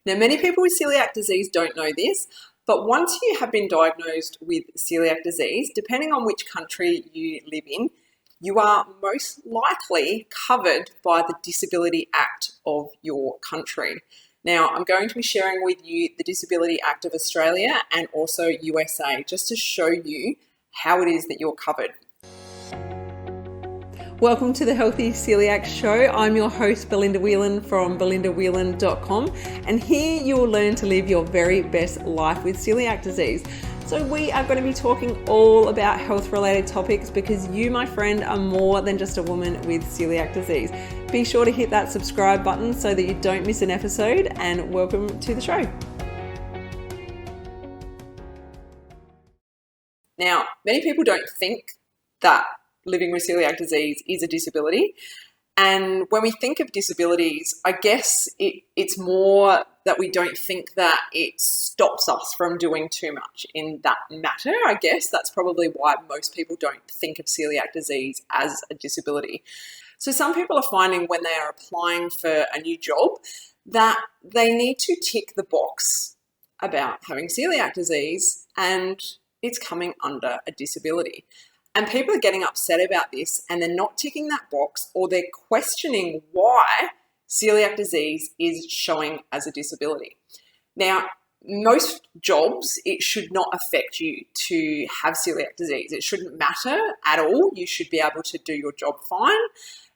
Now, many people with celiac disease don't know this, but once you have been diagnosed with celiac disease, depending on which country you live in, you are most likely covered by the Disability Act of your country. Now, I'm going to be sharing with you the Disability Act of Australia and also USA, just to show you how it is that you're covered. Welcome to the Healthy Celiac Show. I'm your host, Belinda Whelan from belindawhelan.com, and here you will learn to live your very best life with celiac disease. So we are going to be talking all about health-related topics because you, my friend, are more than just a woman with celiac disease. Be sure to hit that subscribe button so that you don't miss an episode, and welcome to the show. Now, many people don't think that living with celiac disease is a disability. And when we think of disabilities, I guess it's more that we don't think that it stops us from doing too much in that matter. I guess that's probably why most people don't think of celiac disease as a disability. So some people are finding when they are applying for a new job that they need to tick the box about having celiac disease and it's coming under a disability. And people are getting upset about this and they're not ticking that box, or they're questioning why celiac disease is showing as a disability. Now, most jobs, it should not affect you to have celiac disease. It shouldn't matter at all. You should be able to do your job fine.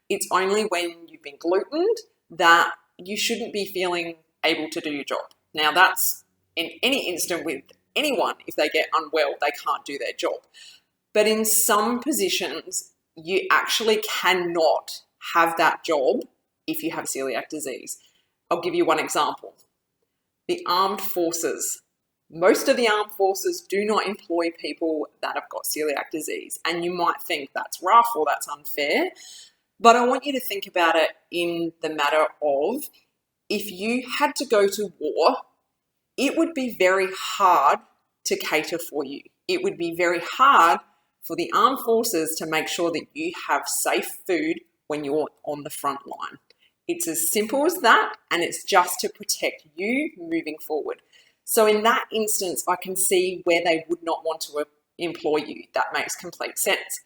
It's only when you've been glutened that you shouldn't be feeling able to do your job. Now, that's in any instant with anyone. If they get unwell, they can't do their job. But in some positions, you actually cannot have that job if you have celiac disease. I'll give you one example. The armed forces. Most of the armed forces do not employ people that have got celiac disease. And you might think that's rough or that's unfair. But I want you to think about it in the matter of, if you had to go to war, it would be very hard to cater for you. It would be very hard for the armed forces to make sure that you have safe food when you're on the front line. It's as simple as that, and it's just to protect you moving forward. So in that instance, I can see where they would not want to employ you. That makes complete sense.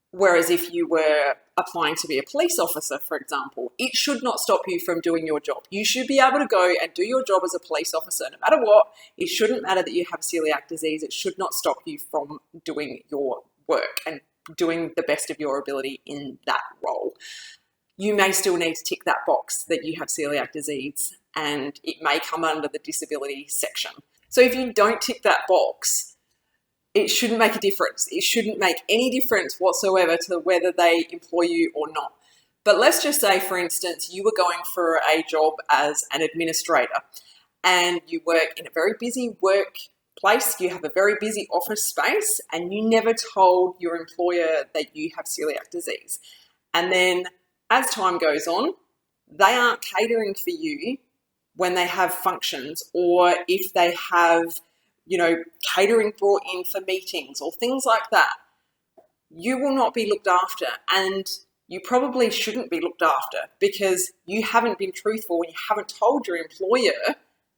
Whereas if you were applying to be a police officer, for example, it should not stop you from doing your job. You should be able to go and do your job as a police officer no matter what. It shouldn't matter that you have celiac disease. It should not stop you from doing your work and doing the best of your ability in that role. You may still need to tick that box that you have celiac disease, and it may come under the disability section. So if you don't tick that box, it shouldn't make a difference. It shouldn't make any difference whatsoever to whether they employ you or not. But let's just say, for instance, you were going for a job as an administrator and you work in a very busy workplace, you have a very busy office space, and you never told your employer that you have celiac disease. And then as time goes on, they aren't catering for you when they have functions, or if they have catering brought in for meetings or things like that. You will not be looked after, and you probably shouldn't be looked after because you haven't been truthful and you haven't told your employer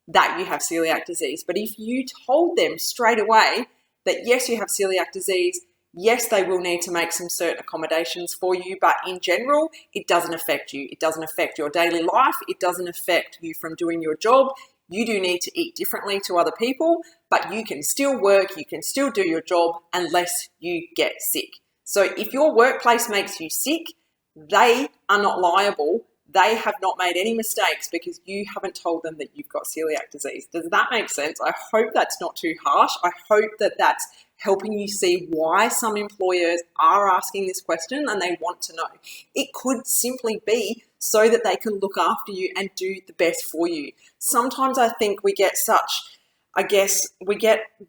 that you have celiac disease. But if you told them straight away that yes, you have celiac disease, yes, they will need to make some certain accommodations for you, but in general, it doesn't affect you. It doesn't affect your daily life. It doesn't affect you from doing your job. You do need to eat differently to other people, but you can still work, you can still do your job unless you get sick. So if your workplace makes you sick, they are not liable. They have not made any mistakes because you haven't told them that you've got celiac disease. Does that make sense? I hope that's not too harsh. I hope that that's helping you see why some employers are asking this question and they want to know. It could simply be so that they can look after you and do the best for you. Sometimes I think we get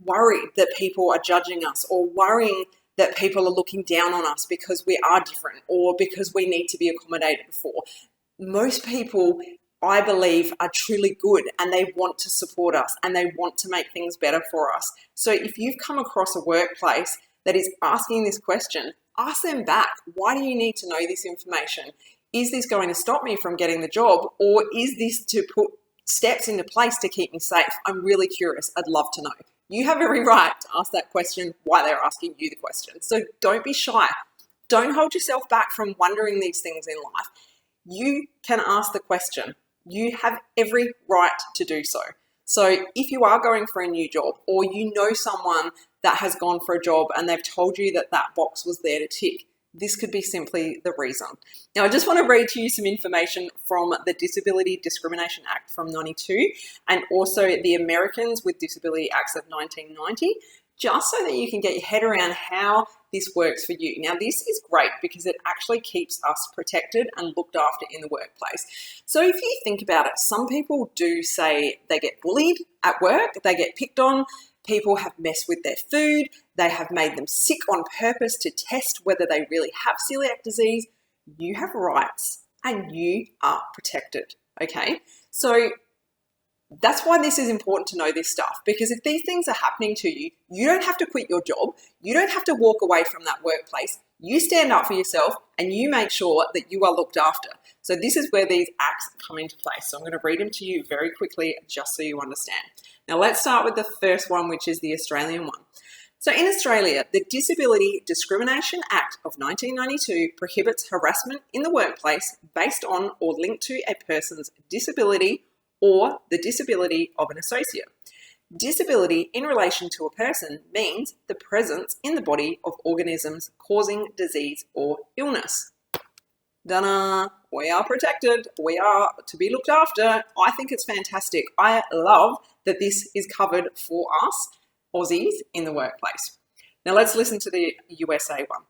worried that people are judging us, or worrying that people are looking down on us because we are different or because we need to be accommodated for. Most people, I believe, are truly good and they want to support us and they want to make things better for us. So if you've come across a workplace that is asking this question, ask them back. Why do you need to know this information? Is this going to stop me from getting the job, or is this to put steps into place to keep me safe? I'm really curious. I'd love to know. You have every right to ask that question while they're asking you the question. So don't be shy. Don't hold yourself back from wondering these things in life. You can ask the question. You have every right to do so. So if you are going for a new job, or you know someone that has gone for a job and they've told you that that box was there to tick, this could be simply the reason. Now, I just want to read to you some information from the Disability Discrimination Act from 92 and also the Americans with Disability Acts of 1990, just so that you can get your head around how this works for you. Now, this is great because it actually keeps us protected and looked after in the workplace. So if you think about it, some people do say they get bullied at work, they get picked on, people have messed with their food, they have made them sick on purpose to test whether they really have celiac disease. You have rights and you are protected, okay? So that's why this is important to know this stuff, because if these things are happening to you, you don't have to quit your job. You don't have to walk away from that workplace. You stand up for yourself and you make sure that you are looked after. So this is where these acts come into place. So I'm going to read them to you very quickly just so you understand. Now let's start with the first one, which is the Australian one. So in Australia, the Disability Discrimination Act of 1992 prohibits harassment in the workplace based on or linked to a person's disability or the disability of an associate. Disability in relation to a person means the presence in the body of organisms causing disease or illness. Ta-da! We are protected. We are to be looked after. I think it's fantastic. I love that this is covered for us, Aussies, in the workplace. Now let's listen to the USA one.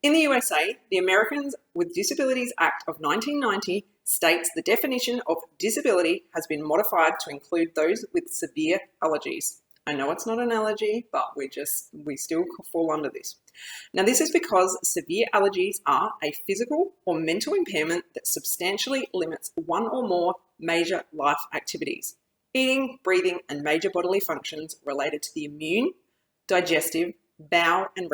In the USA, the Americans with Disabilities Act of 1990 states the definition of disability has been modified to include those with severe allergies. I know it's not an allergy, but we still fall under this. Now, this is because severe allergies are a physical or mental impairment that substantially limits one or more major life activities, eating, breathing, and major bodily functions related to the immune, digestive, bowel, and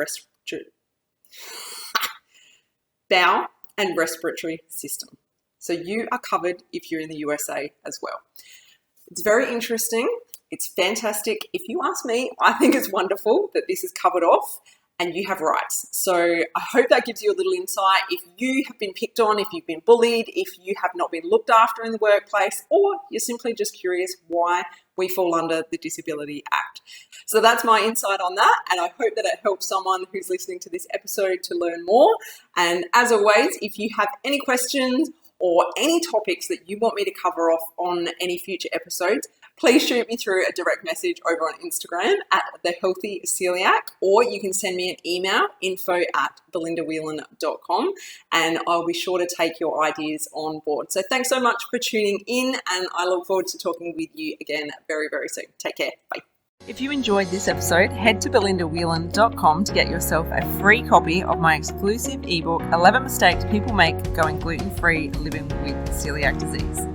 respiratory system. So you are covered if you're in the USA as well. It's very interesting. It's fantastic. If you ask me, I think it's wonderful that this is covered off and you have rights. So I hope that gives you a little insight. If you have been picked on, if you've been bullied, if you have not been looked after in the workplace, or you're simply just curious why we fall under the Disability Act. So that's my insight on that, and I hope that it helps someone who's listening to this episode to learn more. And as always, if you have any questions or any topics that you want me to cover off on any future episodes, please shoot me through a direct message over on Instagram at the Healthy Celiac, or you can send me an email, info@belindawhelan.com, and I'll be sure to take your ideas on board. So thanks so much for tuning in, and I look forward to talking with you again very, very soon. Take care. Bye. If you enjoyed this episode, head to belindawhelan.com to get yourself a free copy of my exclusive ebook, 11 Mistakes People Make Going Gluten-Free Living with Celiac Disease.